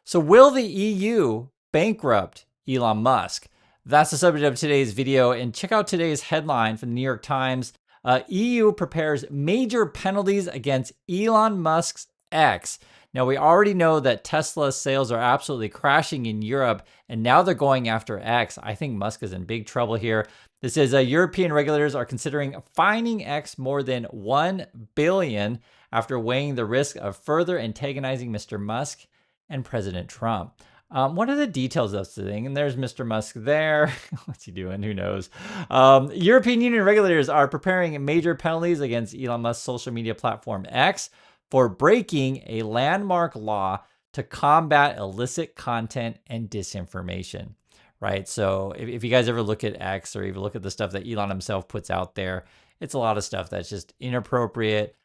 So will the EU bankrupt Elon Musk? That's the subject of today's video. And check out today's headline from the New York Times. EU prepares major penalties against Elon Musk's X. Now, we already know that Tesla sales are absolutely crashing in Europe, and now they're going after X. I think Musk is in big trouble here. This says European regulators are considering fining X more than $1 billion after weighing the risk of further antagonizing Mr. Musk and President Trump. What are the details of this thing? And there's Mr. Musk there. What's he doing? Who knows? European Union regulators are preparing major penalties against Elon Musk's social media platform X for breaking a landmark law to combat illicit content and disinformation. Right? So if you guys ever look at X or even look at the stuff that Elon himself puts out there, it's a lot of stuff that's just inappropriate,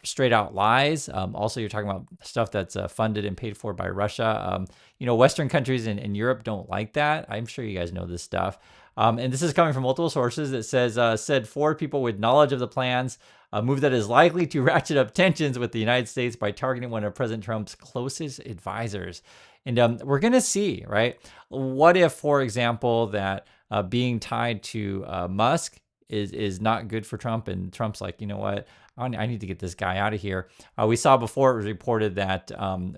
straight out lies. Also, you're talking about stuff that's funded and paid for by Russia. Western countries in Europe don't like that. I'm sure you guys know this stuff. And this is coming from multiple sources. It said 4 people with knowledge of the plans, a move that is likely to ratchet up tensions with the United States by targeting one of President Trump's closest advisors. And we're going to see, right? What if, for example, that being tied to Musk is not good for Trump, and Trump's like, you know what? I need to get this guy out of here. We saw before it was reported that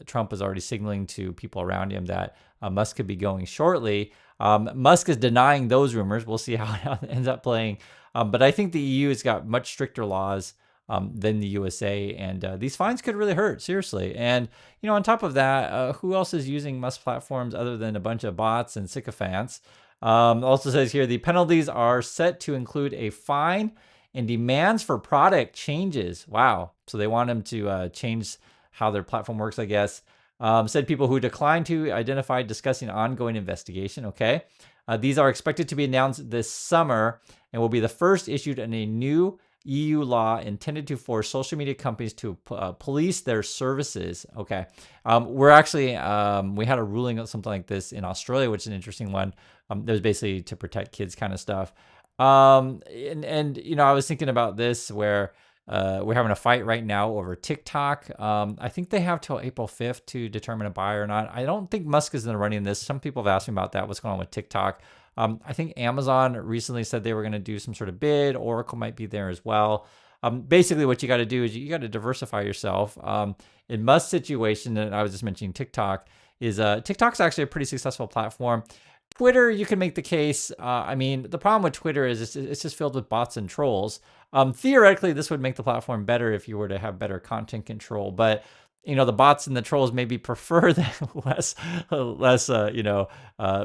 Trump was already signaling to people around him that Musk could be going shortly. Musk is denying those rumors. We'll see how it ends up playing. But I think the EU has got much stricter laws than the USA, and these fines could really hurt, seriously. And, on top of that, who else is using Musk platforms other than a bunch of bots and sycophants? Also says here, the penalties are set to include a fine and demands for product changes. Wow. So they want them to change how their platform works, I guess. Said people who declined to identify discussing ongoing investigation. Okay. These are expected to be announced this summer and will be the first issued in a new EU law intended to force social media companies to police their services. Okay. We're actually, we had a ruling of something like this in Australia, which is an interesting one. That was basically to protect kids kind of stuff. I was thinking about this where we're having a fight right now over TikTok. I think they have till April 5th to determine a buyer or not. I don't think Musk is in the running this. Some people have asked me about that. What's going on with TikTok? I think Amazon recently said they were going to do some sort of bid. Oracle might be there as well. Basically, what you got to do is you got to diversify yourself. In Musk's situation, and I was just mentioning TikTok, is TikTok's actually a pretty successful platform. Twitter, you can make the case. The problem with Twitter is it's just filled with bots and trolls. Theoretically, this would make the platform better if you were to have better content control. But the bots and the trolls maybe prefer that less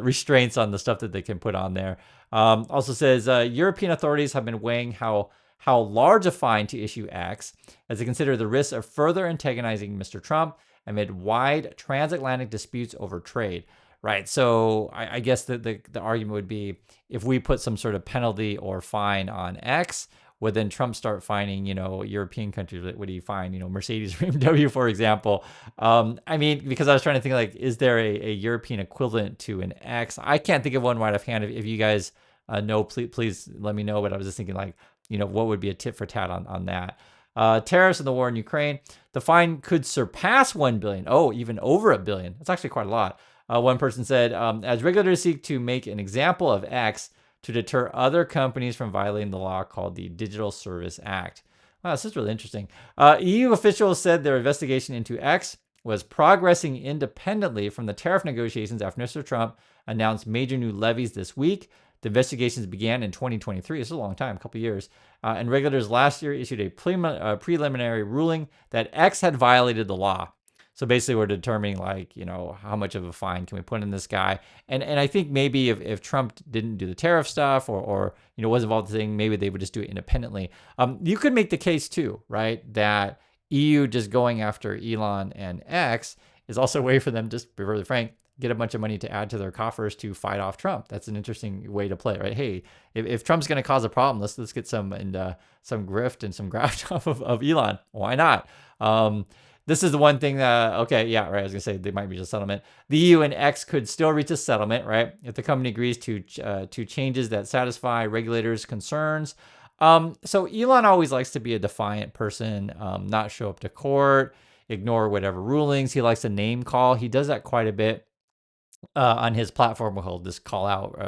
restraints on the stuff that they can put on there. Also says European authorities have been weighing how large a fine to issue X as they consider the risk of further antagonizing Mr. Trump amid wide transatlantic disputes over trade. Right. So I guess the argument would be if we put some sort of penalty or fine on X, would then Trump start fining, European countries? Would he fine, Mercedes or BMW, for example? Because I was trying to think, like, is there a European equivalent to an X? I can't think of one right offhand. If you guys know, please let me know. But I was just thinking, like, what would be a tit for tat on that? Tariffs and the war in Ukraine. The fine could surpass $1 billion. Oh, even over $1 billion. That's actually quite a lot. One person said, as regulators seek to make an example of X to deter other companies from violating the law called the Digital Service Act. Wow, this is really interesting. EU officials said their investigation into X was progressing independently from the tariff negotiations after Mr. Trump announced major new levies this week. The investigations began in 2023. This is a long time, a couple of years. And regulators last year issued a preliminary ruling that X had violated the law. So basically, we're determining, like, how much of a fine can we put in this guy? And I think maybe if Trump didn't do the tariff stuff or was involved in the thing, maybe they would just do it independently. You could make the case too, right, that EU just going after Elon and X is also a way for them, just to be really frank, get a bunch of money to add to their coffers to fight off Trump. That's an interesting way to play it, right? Hey, if Trump's going to cause a problem, let's get some grift and some graft off of Elon. Why not? This is the one thing that, okay, yeah, right. I was going to say they might reach a settlement. The EU and X could still reach a settlement, right? If the company agrees to changes that satisfy regulators' concerns. So Elon always likes to be a defiant person, not show up to court. ignore whatever rulings. He likes to name call. He does that quite a bit on his platform. He'll just call out,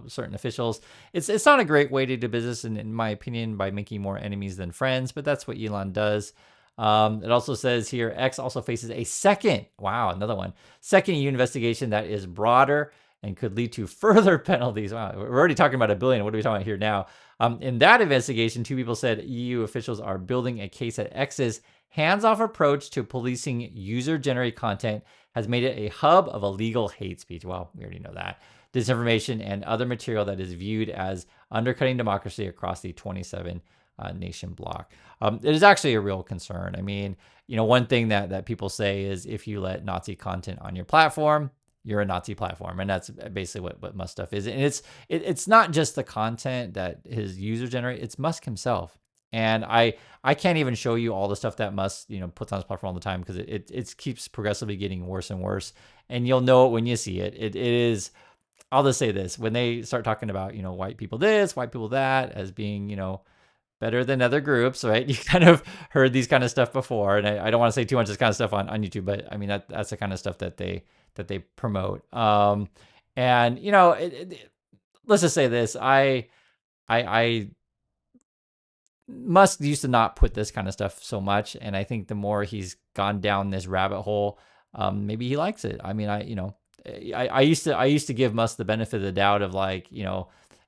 certain officials. It's not a great way to do business, in my opinion, by making more enemies than friends. But that's what Elon does. It also says here, X also faces a another one, second EU investigation that is broader and could lead to further penalties. Wow, we're already talking about $1 billion. What are we talking about here now? In that investigation, 2 people said EU officials are building a case that X's hands-off approach to policing user-generated content has made it a hub of illegal hate speech. Well, we already know that. Disinformation and other material that is viewed as undercutting democracy across the 27 nation bloc. It is actually a real concern. I mean, one thing that people say is if you let Nazi content on your platform, you're a Nazi platform, and that's basically what Musk stuff is. And it's not just the content that his users generate; it's Musk himself. And I can't even show you all the stuff that Musk puts on his platform all the time, because it keeps progressively getting worse and worse. And you'll know it when you see it. It is. I'll just say this: when they start talking about white people this, white people that as being better than other groups, right? You kind of heard these kind of stuff before, and I don't want to say too much of this kind of stuff on YouTube, but I mean that's the kind of stuff that they promote. And let's just say this: I Musk used to not put this kind of stuff so much, and I think the more he's gone down this rabbit hole, maybe he likes it. I mean, I used to give Musk the benefit of the doubt of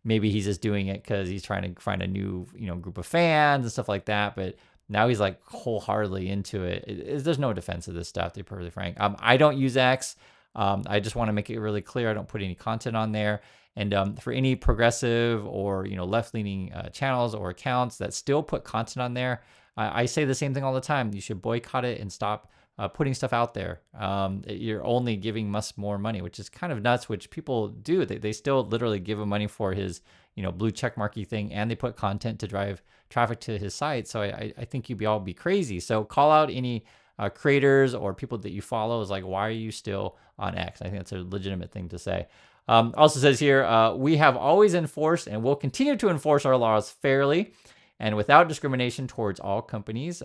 maybe he's just doing it because he's trying to find a new group of fans and stuff like that. But now he's like wholeheartedly into it. There's no defense of this stuff, to be perfectly frank. I don't use X. I just want to make it really clear I don't put any content on there. And for any progressive or left-leaning channels or accounts that still put content on there, I say the same thing all the time. You should boycott it and stop putting stuff out there. You're only giving Musk more money, which is kind of nuts, which people do. They still literally give him money for his blue check marky thing, and they put content to drive traffic to his site. So I think you'd all be crazy. So call out any creators or people that you follow. Is like, why are you still on X? I think that's a legitimate thing to say. Also says here, we have always enforced and will continue to enforce our laws fairly and without discrimination towards all companies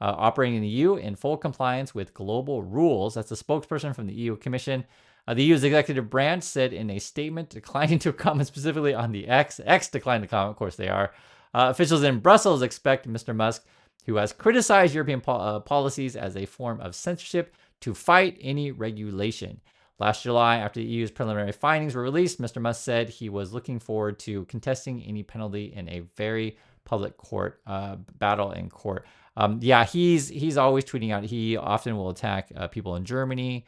operating in the EU in full compliance with global rules. That's a spokesperson from the EU Commission. The EU's executive branch said in a statement declining to comment specifically on the X. X declined to comment, of course they are. Officials in Brussels expect Mr. Musk, who has criticized European policies as a form of censorship, to fight any regulation. Last July, after the EU's preliminary findings were released, Mr. Musk said he was looking forward to contesting any penalty in a very public court battle in court. He's always tweeting out. He often will attack people in Germany,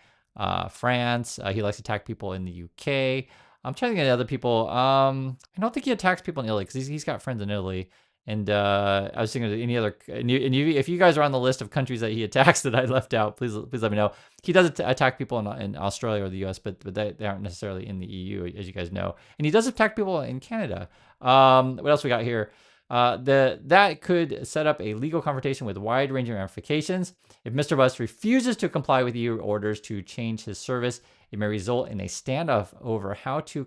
France. He likes to attack people in the UK. I'm trying to get other people. I don't think he attacks people in Italy because he's got friends in Italy. And I was thinking of any other. And if you guys are on the list of countries that he attacks that I left out, please let me know. He does attack people in Australia or the US, but they aren't necessarily in the EU, as you guys know. And he does attack people in Canada. What else we got here? That could set up a legal confrontation with wide-ranging ramifications. If Mr. Musk refuses to comply with EU orders to change his service, it may result in a standoff over how to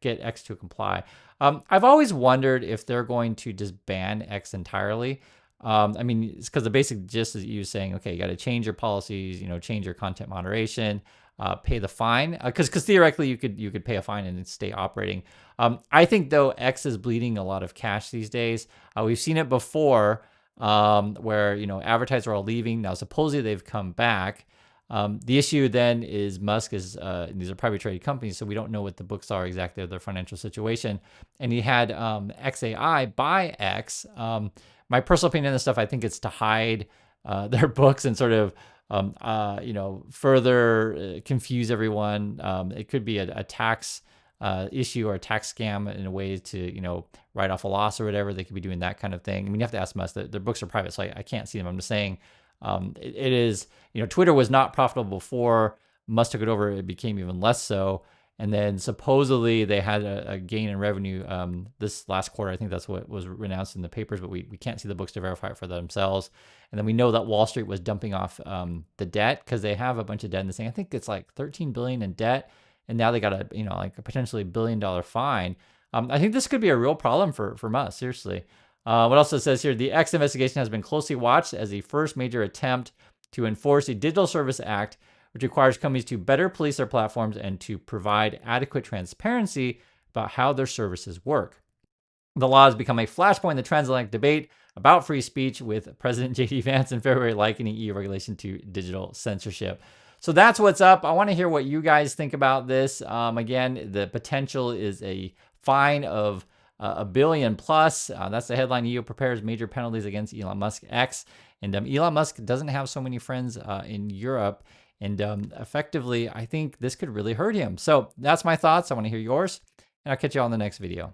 get X to comply. I've always wondered if they're going to just ban X entirely. I mean, it's because the basic gist is you saying, okay, you got to change your policies, change your content moderation, pay the fine, because theoretically you could pay a fine and stay operating. I think though X is bleeding a lot of cash these days. We've seen it before, where advertisers are all leaving. Now supposedly they've come back. The issue then is Musk is these are private traded companies, so we don't know what the books are exactly of their financial situation. And he had XAI buy X. My personal opinion on this stuff, I think it's to hide their books and sort of further confuse everyone. It could be a tax issue or a tax scam in a way to write off a loss or whatever. They could be doing that kind of thing. I mean, you have to ask Musk. Their books are private, so I can't see them. I'm just saying. It is, Twitter was not profitable before Musk took it over. It became even less so. And then supposedly they had a gain in revenue this last quarter. I think that's what was announced in the papers, but we can't see the books to verify it for themselves. And then we know that Wall Street was dumping off the debt because they have a bunch of debt in this thing. I think it's like $13 billion in debt. And now they got a potentially $1 billion fine. I think this could be a real problem for Musk, seriously. What else it says here? The X investigation has been closely watched as the first major attempt to enforce the Digital Service Act, which requires companies to better police their platforms and to provide adequate transparency about how their services work. The law has become a flashpoint in the transatlantic debate about free speech, with President J.D. Vance in February likening EU regulation to digital censorship. So that's what's up. I want to hear what you guys think about this. Again, the potential is a fine of $1 billion plus. That's the headline. EU prepares major penalties against Elon Musk X. And Elon Musk doesn't have so many friends in Europe. And effectively, I think this could really hurt him. So that's my thoughts. I want to hear yours. And I'll catch you all in the next video.